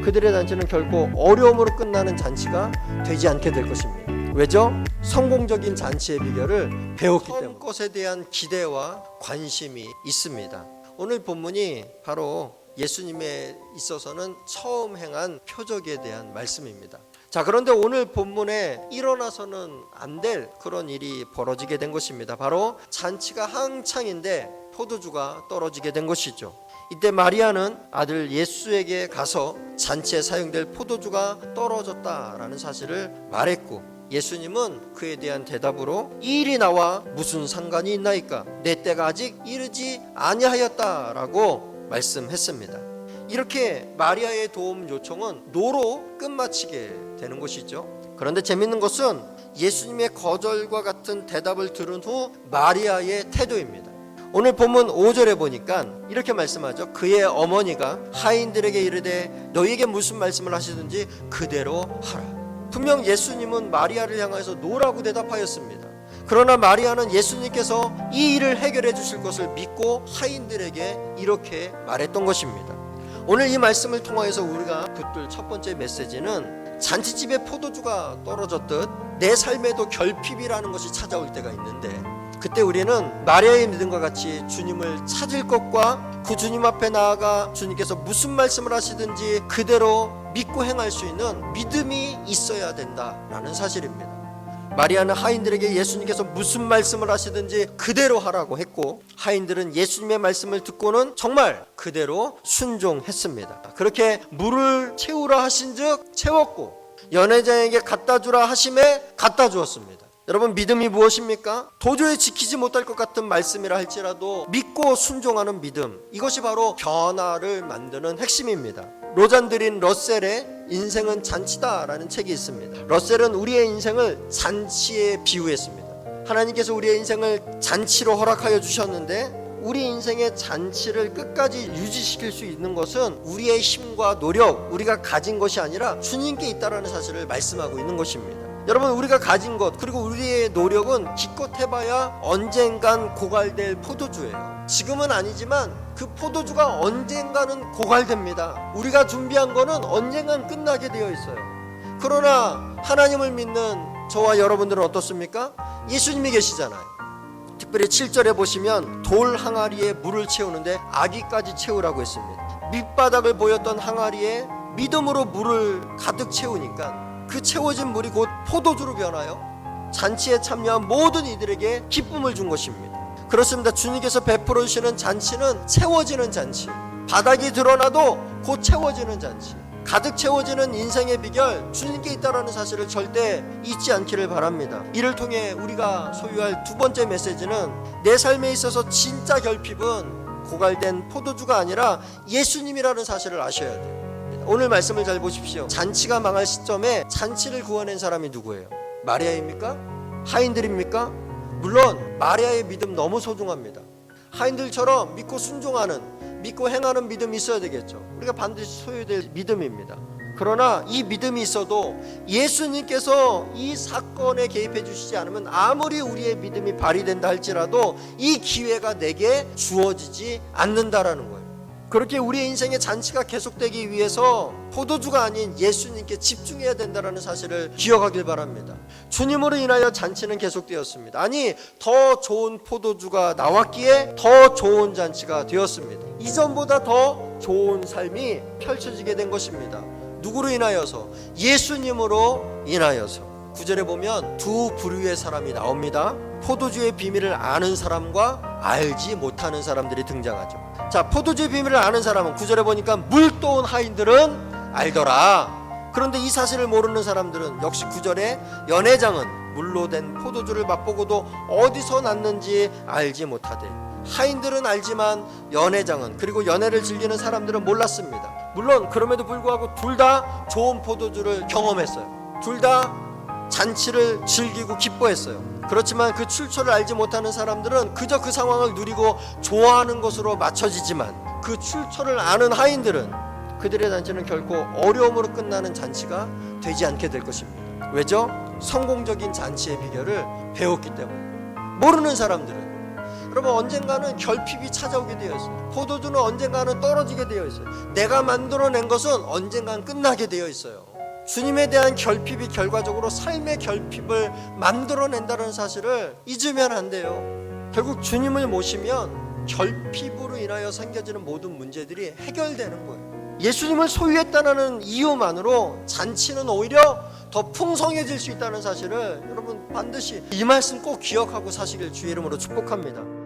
그들의 잔치는 결코 어려움으로 끝나는 잔치가 되지 않게 될 것입니다. 왜죠? 성공적인 잔치의 비결을 배웠기 때문에 것에 대한 기대와 관심이 있습니다. 오늘 본문이 바로 예수님에 있어서는 처음 행한 표적에 대한 말씀입니다. 자, 그런데 오늘 본문에 일어나서는 안 될 그런 일이 벌어지게 된 것입니다. 바로 잔치가 한창인데 포도주가 떨어지게 된 것이죠. 이때 마리아는 아들 예수에게 가서 잔치에 사용될 포도주가 떨어졌다라는 사실을 말했고, 예수님은 그에 대한 대답으로 이 일이 나와 무슨 상관이 있나이까? 내 때가 아직 이르지 아니하였다라고 말씀했습니다. 이렇게 마리아의 도움 요청은 노로 끝마치게 되는 것이죠. 그런데 재밌는 것은 예수님의 거절과 같은 대답을 들은 후 마리아의 태도입니다. 오늘 본문 5절에 보니까 이렇게 말씀하죠. 그의 어머니가 하인들에게 이르되 너희에게 무슨 말씀을 하시든지 그대로 하라. 분명 예수님은 마리아를 향해서 노라고 대답하였습니다. 그러나 마리아는 예수님께서 이 일을 해결해 주실 것을 믿고 하인들에게 이렇게 말했던 것입니다. 오늘 이 말씀을 통하여서 우리가 붙들 첫 번째 메시지는 잔치집에 포도주가 떨어졌듯 내 삶에도 결핍이라는 것이 찾아올 때가 있는데, 그때 우리는 마리아의 믿음과 같이 주님을 찾을 것과 그 주님 앞에 나아가 주님께서 무슨 말씀을 하시든지 그대로 믿고 행할 수 있는 믿음이 있어야 된다라는 사실입니다. 마리아는 하인들에게 예수님께서 무슨 말씀을 하시든지 그대로 하라고 했고, 하인들은 예수님의 말씀을 듣고는 정말 그대로 순종했습니다. 그렇게 물을 채우라 하신즉 채웠고, 연회장에게 갖다 주라 하심에 갖다 주었습니다. 여러분, 믿음이 무엇입니까? 도저히 지키지 못할 것 같은 말씀이라 할지라도 믿고 순종하는 믿음, 이것이 바로 변화를 만드는 핵심입니다. 로잔드린 러셀의 인생은 잔치다라는 책이 있습니다. 러셀은 우리의 인생을 잔치에 비유했습니다. 하나님께서 우리의 인생을 잔치로 허락하여 주셨는데, 우리 인생의 잔치를 끝까지 유지시킬 수 있는 것은 우리의 힘과 노력, 우리가 가진 것이 아니라 주님께 있다라는 사실을 말씀하고 있는 것입니다. 여러분, 우리가 가진 것 그리고 우리의 노력은 기껏 해봐야 언젠간 고갈될 포도주예요. 지금은 아니지만 그 포도주가 언젠가는 고갈됩니다. 우리가 준비한 거는 언젠간 끝나게 되어 있어요. 그러나 하나님을 믿는 저와 여러분들은 어떻습니까? 예수님이 계시잖아요. 특별히 7절에 보시면 돌 항아리에 물을 채우는데 아기까지 채우라고 했습니다. 밑바닥을 보였던 항아리에 믿음으로 물을 가득 채우니까 그 채워진 물이 곧 포도주로 변하여 잔치에 참여한 모든 이들에게 기쁨을 준 것입니다. 그렇습니다. 주님께서 베풀어 주시는 잔치는 채워지는 잔치, 바닥이 드러나도 곧 채워지는 잔치, 가득 채워지는 인생의 비결, 주님께 있다라는 사실을 절대 잊지 않기를 바랍니다. 이를 통해 우리가 소유할 두 번째 메시지는, 내 삶에 있어서 진짜 결핍은 고갈된 포도주가 아니라 예수님이라는 사실을 아셔야 돼요. 오늘 말씀을 잘 보십시오. 잔치가 망할 시점에 잔치를 구워낸 사람이 누구예요? 마리아입니까? 하인들입니까? 물론 마리아의 믿음 너무 소중합니다. 하인들처럼 믿고 순종하는, 믿고 행하는 믿음이 있어야 되겠죠. 우리가 반드시 소유될 믿음입니다. 그러나 이 믿음이 있어도 예수님께서 이 사건에 개입해 주시지 않으면 아무리 우리의 믿음이 발휘된다 할지라도 이 기회가 내게 주어지지 않는다라는 거예요. 그렇게 우리의 인생의 잔치가 계속되기 위해서 포도주가 아닌 예수님께 집중해야 된다는 사실을 기억하길 바랍니다. 주님으로 인하여 잔치는 계속되었습니다. 아니, 더 좋은 포도주가 나왔기에 더 좋은 잔치가 되었습니다. 이전보다 더 좋은 삶이 펼쳐지게 된 것입니다. 누구로 인하여서? 예수님으로 인하여서. 9절에 보면 두 부류의 사람이 나옵니다. 포도주의 비밀을 아는 사람과 알지 못하는 사람들이 등장하죠. 자, 포도주의 비밀을 아는 사람은 9절에 보니까 물도온 하인들은 알더라. 그런데 이 사실을 모르는 사람들은 역시 9절에 연회장은 물로 된 포도주를 맛보고도 어디서 났는지 알지 못하되, 하인들은 알지만 연회장은, 그리고 연회를 즐기는 사람들은 몰랐습니다. 물론 그럼에도 불구하고 둘 다 좋은 포도주를 경험했어요. 둘 다 잔치를 즐기고 기뻐했어요. 그렇지만 그 출처를 알지 못하는 사람들은 그저 그 상황을 누리고 좋아하는 것으로 맞춰지지만, 그 출처를 아는 하인들은 그들의 잔치는 결코 어려움으로 끝나는 잔치가 되지 않게 될 것입니다. 왜죠? 성공적인 잔치의 비결을 배웠기 때문에. 모르는 사람들은, 여러분, 언젠가는 결핍이 찾아오게 되어 있어요. 포도주는 언젠가는 떨어지게 되어 있어요. 내가 만들어낸 것은 언젠가는 끝나게 되어 있어요. 주님에 대한 결핍이 결과적으로 삶의 결핍을 만들어낸다는 사실을 잊으면 안 돼요. 결국 주님을 모시면 결핍으로 인하여 생겨지는 모든 문제들이 해결되는 거예요. 예수님을 소유했다는 이유만으로 잔치는 오히려 더 풍성해질 수 있다는 사실을 여러분 반드시 이 말씀 꼭 기억하고 사시길 주의 이름으로 축복합니다.